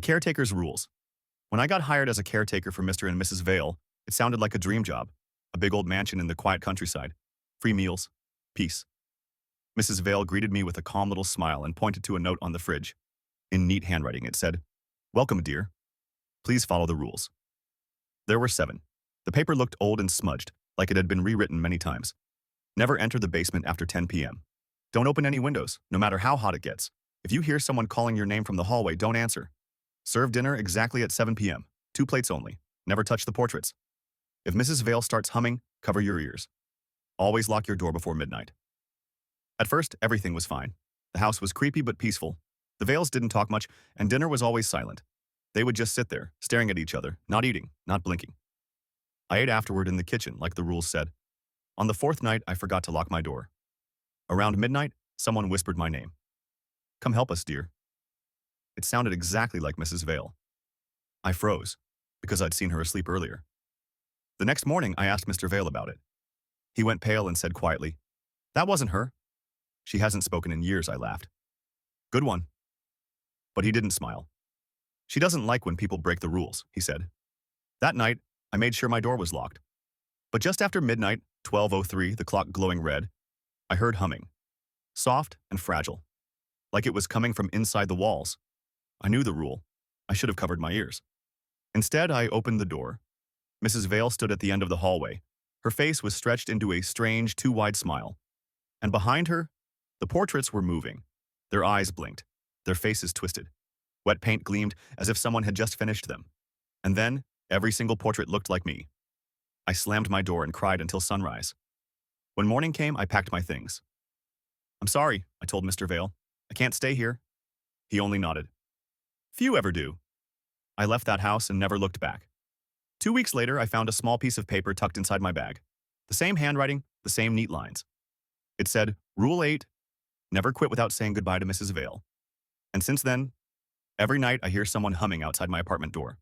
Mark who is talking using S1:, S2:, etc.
S1: caretaker's rules. When I got hired as a caretaker for Mr. and Mrs. Vale, it sounded like a dream job. A big old mansion in the quiet countryside. Free meals. Peace. Mrs. Vale greeted me with a calm little smile and pointed to a note on the fridge. In neat handwriting, it said, "Welcome, dear. Please follow the rules." There were 7. The paper looked old and smudged, like it had been rewritten many times. Never enter the basement after 10 p.m. Don't open any windows, no matter how hot it gets. If you hear someone calling your name from the hallway, don't answer. Serve dinner exactly at 7 p.m. 2 plates only. Never touch the portraits. If Mrs. Vale starts humming, cover your ears. Always lock your door before midnight. At first, everything was fine. The house was creepy but peaceful. The Vales didn't talk much, and dinner was always silent. They would just sit there, staring at each other, not eating, not blinking. I ate afterward in the kitchen, like the rules said. On the 4th night, I forgot to lock my door. Around midnight, someone whispered my name. "Come help us, dear." It sounded exactly like Mrs. Vale. I froze, because I'd seen her asleep earlier. The next morning, I asked Mr. Vale about it. He went pale and said quietly, "That wasn't her." "She hasn't spoken in years," I laughed. "Good one." But he didn't smile. "She doesn't like when people break the rules," he said. That night, I made sure my door was locked. But just after midnight, 12:03, the clock glowing red, I heard humming. Soft and fragile. Like it was coming from inside the walls. I knew the rule. I should have covered my ears. Instead, I opened the door. Mrs. Vale stood at the end of the hallway. Her face was stretched into a strange, too-wide smile. And behind her, the portraits were moving. Their eyes blinked. Their faces twisted. Wet paint gleamed as if someone had just finished them. And then, every single portrait looked like me. I slammed my door and cried until sunrise. When morning came, I packed my things. "I'm sorry," I told Mr. Vale. "I can't stay here." He only nodded. Few ever do. I left that house and never looked back. 2 weeks later, I found a small piece of paper tucked inside my bag. The same handwriting, the same neat lines. It said, "Rule 8, never quit without saying goodbye to Mrs. Vale." And since then, every night I hear someone humming outside my apartment door.